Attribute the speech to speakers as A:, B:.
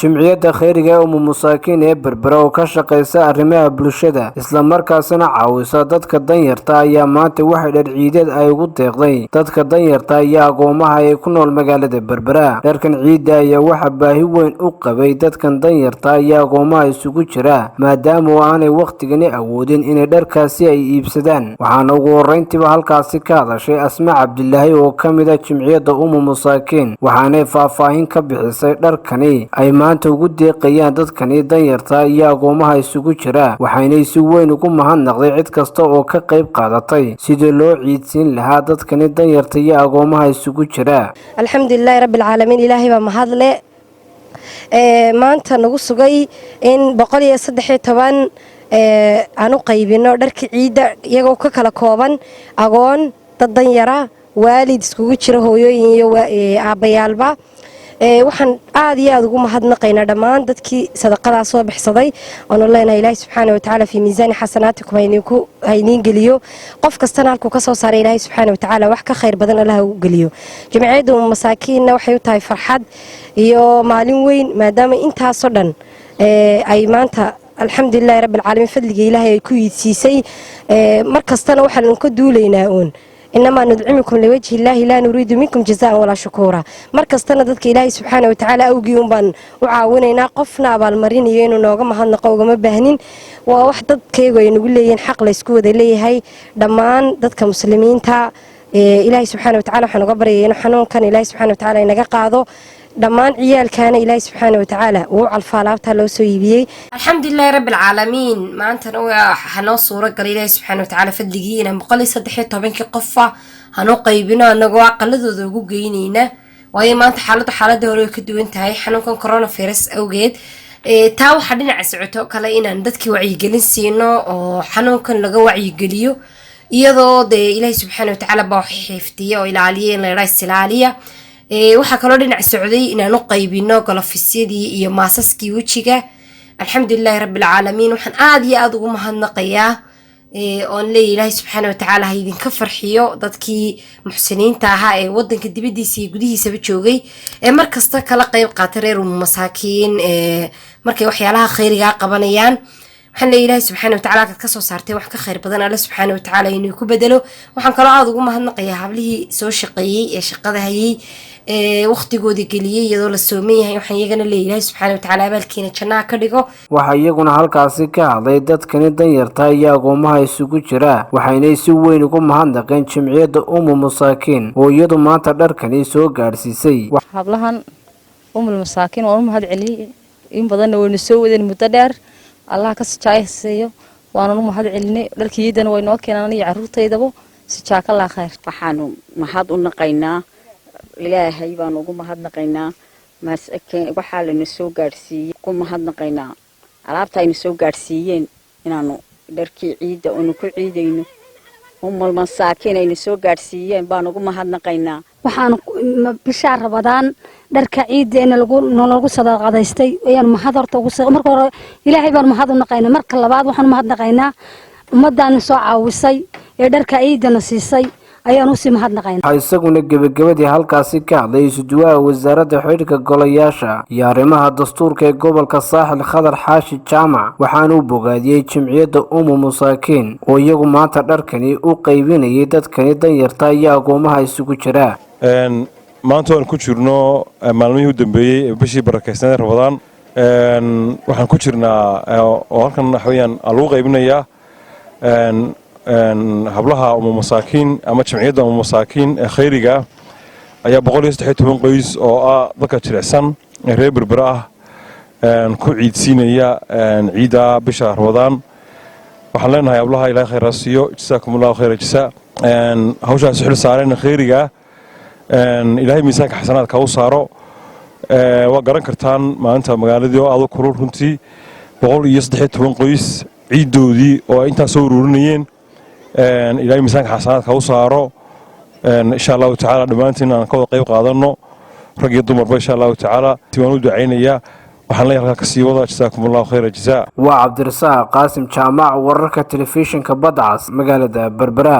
A: jimciyadda khayriga ee masaakiin ee Berbera oo ka shaqeysa arrimaha bulshada isla markaasna caawisa dadka danyarta ayaa maanta waxay dhar ciideed ay ugu deeqday dadka danyarta iyo agoomaha ee ku nool magaalada Berbera. Dharkan ciida ayaa waxa baahi weyn u qabay dadkan danyarta iyo agoomaha isugu jira maadaama aanay waqtigani awoodin inay dharkaasi ay iibsadaan. Waxaana ugu horeyntiba halkaasi ka hadashay Asma Cabdillaahi oo kamid ah jimciyadda masaakiin waxaanay faahfaahin ka bixisay dharkani ay maanta ugu deeqayaan dadkani danyarta iyo agoomaha isugu jira. waxaanay si weyn ugu mahadnaqday cid kasta oo ka qayb qaadatay sidii loo ciidsiin lahaa dadkani danyarta iyo agoomaha isugu jira.
B: alxamdulillaah rabbil caalamiin, ilaahay baa mahadle maanta nagu sugay in 113 aanu qaybino dharka ciida iyagoo ka kala kooban agoon, dad danyara, waalid iskugu jira, hooyooyin iyo aabayaalba. waxaan aad iyo aad ugu mahadnaqaynaa dhammaan dadkii sadaqadaas soo bixsaday oo leenahay Ilaahay subxaanahu wa ta'ala fi miisaan xasanaatikum hayniin geliyo. qof kastana halkuu ka soo saaray Ilaahay subxaanahu wa ta'ala wax ka khayr badan Allah u geliyo. jimciyadda masaakiinna waxay u tahay farxad iyo maalin weyn maadaama intaas oo dhan ay maanta alxamdulillaah rabbil caalamiin fadliga Ilaahay ku yiidsiisay. markastana waxaan ka duuleynaa إنما ندعمكم لوجه الله لا نريد منكم جزاء ولا شكورا. مركزتنا ذلك إلهي سبحانه وتعالى أوجيهم بان وعاوننا قفنا بالمرين ينو نوغم هالنقا وغم بهنين وواحدة كيغو ينقول لي حق ليسكو ذي هاي دمان ذلك مسلمين تا إلهي سبحانه وتعالى حنو قبري حنون كان إلهي سبحانه وتعالى ينقا قاضو دمان عيال كان إلهي سبحانه وتعالى وعلى الفالابتها لو سويبيي. الحمد لله رب العالمين. ما أنت نوع حنو صورة قال إلهي سبحانه وتعالى فدقينا مقالي صدحيتها بينك قفة هنو قيبنا نقوى قلدو ذوقو قينينا وهي ما أنت حالة هورو كدو انتهي حنو كان كورونا فيروس أوجد تاو حدنا عسعتو كلاينا ندتكي وعي قلين سينو حنو كان لقو وعي قليو iyadoo de Ilaahay subhanahu wa ta'ala baa xiftiyo ila aliyeen la raayis ilaaliya. waxa kale oo dhinac socday inaan u qaybino galafisiyadii iyo maasaskii wajiga. alxamdulillaah rabbil caalamiin, waxaan aad iyo aad ugu mahadnaqayaa oon leeyahay Ilaahay subxaanahu wa ta'aala ha idinka farxiyo dadkii muxsiniinta ahaa ee wadanka dibadiisa iyo gudihiisaba joogay markasta kala qayb qaatay reer masaakiin markay waxyaalaha khayriga qabanayaan. waxaan leeyahay Ilaahay subxaanahu wa ta'aala ka soo saartay wax ka khayr badan Allah subxaanahu wa ta'aala inuu ku bedelo. waxaan kale aad ugu mahadnaqayaa hablihii soo shaqeeyay ee shaqada hayay waqtigoodii geliyay iyadoo la soomeeyay. waxaan iyagana leeyahay subxaanahu wa ta'aala abaalkiina jannaha ka dhigo.
A: waxa iyaguna halkaasi ka hadlay dadkani danyarta iyo agoomaha isugu jira waxaanay si weyn ugu mahadnaqeen jimciyadda masaakiin oo iyadu maanta dharkani soo gaarsiisay.
C: hablahan masaakiin oo mahad celiyay in badan oo soo wadeen muddo dheer Allah ka sajaayeeyo waana mahad celinay dharkiidana way noo keenaan iyo caruurtaydaba si jaaka la khayr.
D: waxaanu mahad u naqaynaa Ilaahay baan ugu mahadnaqaynaa masaakiin waxa la soo gaarsiiyay ku mahadnaqaynaa alaabta ay soo gaarsiiyeen inaanu dharkii ciida oo ku ciideyno masaakiin ay soo gaarsiiyeen baan ugu mahadnaqaynaa.
E: waxaan bishaar Ramadaan dharka ciideena lagu sadaqadaystay ayaan mahad horta ugu marka hore Ilaahay baan mahad u naqaynaa. marka labaad waxaan mahadnaqaynaa ummadaan soo caawisay ee dharka ciidana siisay ayaan u sii mahadnaqaynaa.
A: isaguna gabagabadii halkaasi ka hadlay isuduwaha wasaaradda xiriirka golayaasha iyo arrimaha dastuurka ee gobolka Saaxil Khadar Xaashi Jaamac waxaanu bogaadiyay jimciyadda masaakiin oo iyagu maanta dharkani u qaybinayay dadkani danyarta iyo agoomaha isugu jira.
F: maanta waan ku jirno maalmihii u dambeeyay bishii barakeysanay Ramadaan. waxaan ku jirnaa oo halkan waxayaan lagu qaybinayaa hablaha masaakiin ama jimciyadda masaakiin ee khayriga ayaa 113 qoys oo ah dadka jilicsan ee reer Berbera ah ku ciidsiinaya ciida bisha Ramadaan. waxaan leenahay hablaha Ilaahay khayr siiyo, jazaakumullahu khayra jazaa. hawshaas xil saareen khayriga Ilaahay miisaanka xasanaadka u saaro. waa garan kartaan maanta magaaladii oo aad u kulul runtii 113 qoys ciidoodii oo inta soo ururinayeen إلهي مساك حسنات كوسارو إن شاء الله تعالى دمانتنا نقول قيب قادرنا رجي الضمر إن شاء الله تعالى تمنو دعينا وحنا لك كسيوضة جزاكم الله خير الجزاء.
A: وعبد الرزاق قاسم جامع وركة تلفزيون كبدعس مقالة بربرا.